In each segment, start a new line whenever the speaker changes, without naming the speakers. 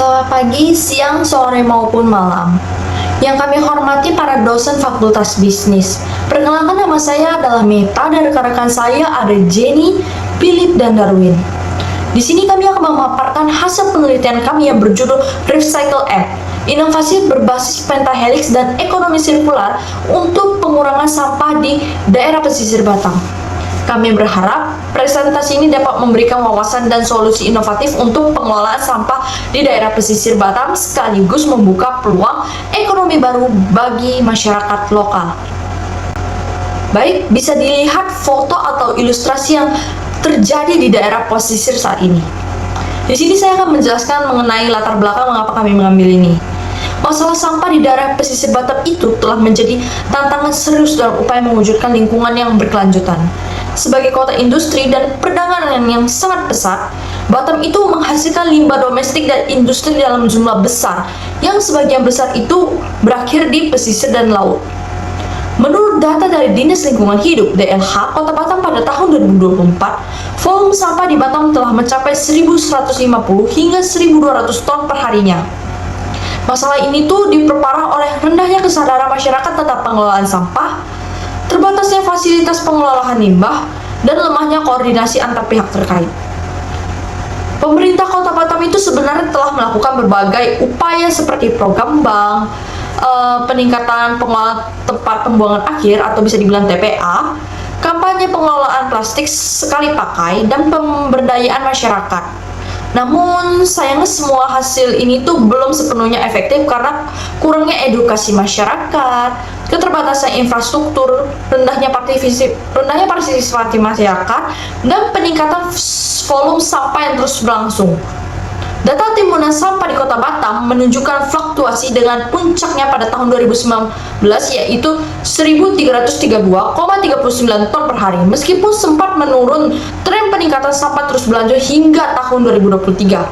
Selamat pagi, siang, sore, maupun malam. Yang kami hormati para dosen Fakultas Bisnis. Perkenalkan, nama saya adalah Meta dan rekan-rekan saya ada Jenny, Philip, dan Darwin. Di sini kami akan memaparkan hasil penelitian kami yang berjudul Recycle App, inovasi berbasis pentahelix dan ekonomi sirkular untuk pengurangan sampah di daerah pesisir Batam. Kami berharap presentasi ini dapat memberikan wawasan dan solusi inovatif untuk pengelolaan sampah di daerah pesisir Batam sekaligus membuka peluang ekonomi baru bagi masyarakat lokal. Baik, bisa dilihat foto atau ilustrasi yang terjadi di daerah pesisir saat ini. Di sini saya akan menjelaskan mengenai latar belakang mengapa kami mengambil ini. Masalah sampah di daerah pesisir Batam itu telah menjadi tantangan serius dalam upaya mewujudkan lingkungan yang berkelanjutan. Sebagai kota industri dan perdagangan yang sangat besar, Batam itu menghasilkan limbah domestik dan industri dalam jumlah besar, yang sebagian besar itu berakhir di pesisir dan laut. Menurut data dari Dinas Lingkungan Hidup (DLH) Kota Batam pada tahun 2024, volume sampah di Batam telah mencapai 1.150 hingga 1.200 ton per harinya. Masalah ini tuh diperparah oleh rendahnya kesadaran masyarakat tentang pengelolaan sampah, terbatasnya fasilitas pengelolaan limbah, dan lemahnya koordinasi antar pihak terkait. Pemerintah Kota Batam itu sebenarnya telah melakukan berbagai upaya seperti program bank, peningkatan pengelolaan tempat pembuangan akhir atau bisa dibilang TPA, kampanye pengelolaan plastik sekali pakai, dan pemberdayaan masyarakat. Namun sayangnya semua hasil ini tuh belum sepenuhnya efektif karena kurangnya edukasi masyarakat, keterbatasan infrastruktur, rendahnya partisipasi masyarakat, dan peningkatan volume sampah yang terus berlangsung. Data timbunan sampah di Kota Batam menunjukkan fluktuasi dengan puncaknya pada tahun 2019 yaitu 1.332,39 ton per hari. Meskipun sempat menurun, tren peningkatan sampah terus berlanjut hingga tahun 2023.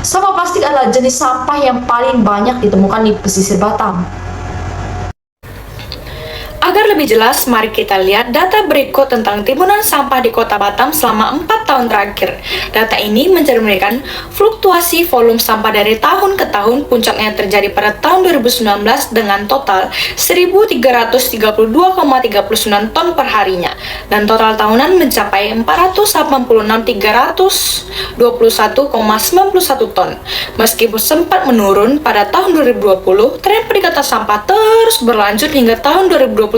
Sampah plastik adalah jenis sampah yang paling banyak ditemukan di pesisir Batam.
Agar lebih jelas, mari kita lihat data berikut tentang timbunan sampah di Kota Batam selama 4 tahun terakhir. Data ini mencerminkan fluktuasi volume sampah dari tahun ke tahun, puncaknya terjadi pada tahun 2019 dengan total 1.332,39 ton per harinya, dan total tahunan mencapai 486.321,91 ton. Meskipun sempat menurun pada tahun 2020, tren peningkatan sampah terus berlanjut hingga tahun 2023.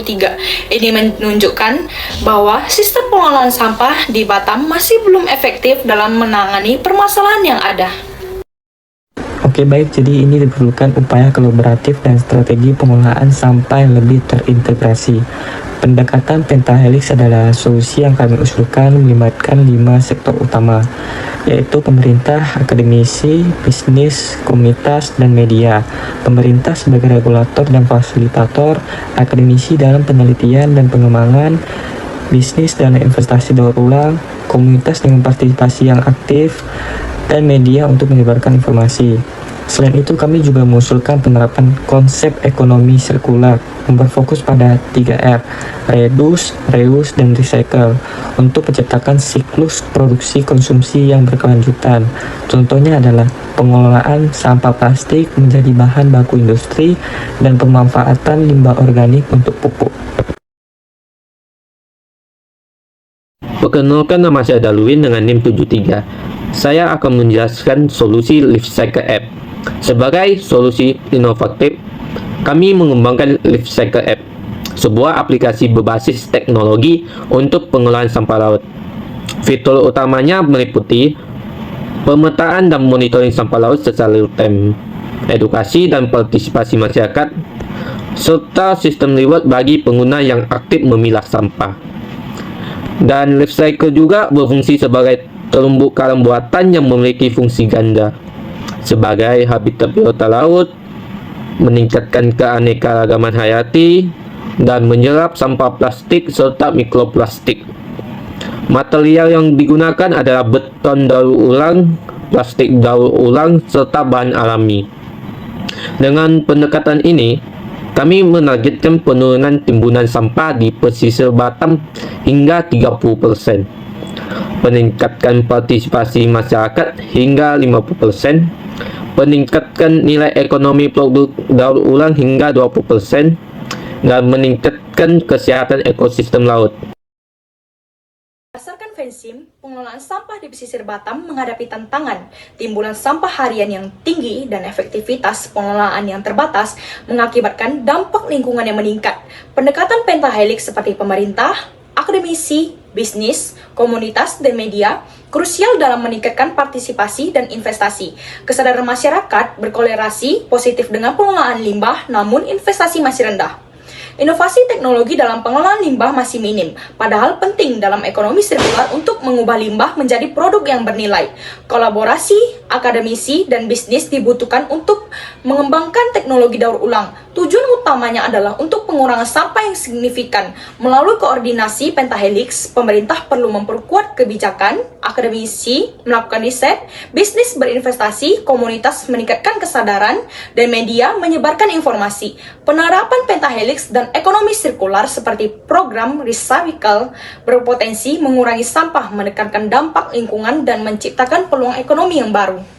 Ini menunjukkan bahwa sistem pengelolaan sampah di Batam masih belum efektif dalam menangani permasalahan yang ada.
Oke, baik, jadi ini diperlukan upaya kolaboratif dan strategi pengelolaan sampah yang lebih terintegrasi. Pendekatan pentahelix adalah solusi yang kami usulkan melibatkan 5 sektor utama, yaitu pemerintah, akademisi, bisnis, komunitas, dan media. Pemerintah sebagai regulator dan fasilitator, akademisi dalam penelitian dan pengembangan, bisnis dan investasi daur ulang, komunitas dengan partisipasi yang aktif, dan media untuk menyebarkan informasi. Selain itu, kami juga mengusulkan penerapan konsep ekonomi sirkular yang berfokus pada 3R, reduce, reuse, dan recycle, untuk menciptakan siklus produksi konsumsi yang berkelanjutan. Contohnya adalah pengelolaan sampah plastik menjadi bahan baku industri dan pemanfaatan limbah organik untuk pupuk.
Perkenalkan, nama saya Darwin dengan NIM 73. Saya akan menjelaskan solusi Recycle App. Sebagai solusi inovatif, kami mengembangkan Recycle App, sebuah aplikasi berbasis teknologi untuk pengelolaan sampah laut. Fitur utamanya meliputi pemetaan dan monitoring sampah laut secara real-time, edukasi dan partisipasi masyarakat, serta sistem reward bagi pengguna yang aktif memilah sampah. Dan Recycle juga berfungsi sebagai terumbu karang buatan yang memiliki fungsi ganda sebagai habitat biota laut, meningkatkan keanekaragaman hayati, dan menyerap sampah plastik serta mikroplastik. Material yang digunakan adalah beton daur ulang, plastik daur ulang, serta bahan alami. Dengan pendekatan ini, kami menargetkan penurunan timbunan sampah di pesisir Batam hingga 30%, meningkatkan partisipasi masyarakat hingga 50%, meningkatkan nilai ekonomi produk daur ulang hingga 20%, dan meningkatkan kesehatan ekosistem laut.
Berdasarkan Vensim, pengelolaan sampah di pesisir Batam menghadapi tantangan timbulan sampah harian yang tinggi dan efektivitas pengelolaan yang terbatas mengakibatkan dampak lingkungan yang meningkat. Pendekatan pentahelix seperti pemerintah, akademisi, bisnis, komunitas, dan media krusial dalam meningkatkan partisipasi dan investasi. Kesadaran masyarakat berkolerasi positif dengan pengelolaan limbah, namun investasi masih rendah. Inovasi teknologi dalam pengelolaan limbah masih minim, padahal penting dalam ekonomi sirkular untuk mengubah limbah menjadi produk yang bernilai. Kolaborasi, akademisi, dan bisnis dibutuhkan untuk mengembangkan teknologi daur ulang. Tujuan utamanya adalah untuk pengurangan sampah yang signifikan. Melalui koordinasi pentahelix, pemerintah perlu memperkuat kebijakan, akademisi melakukan riset, bisnis berinvestasi, komunitas meningkatkan kesadaran, dan media menyebarkan informasi. Penerapan pentahelix dan ekonomi sirkular seperti program Recycle berpotensi mengurangi sampah, menekankan dampak lingkungan, dan menciptakan peluang ekonomi yang baru.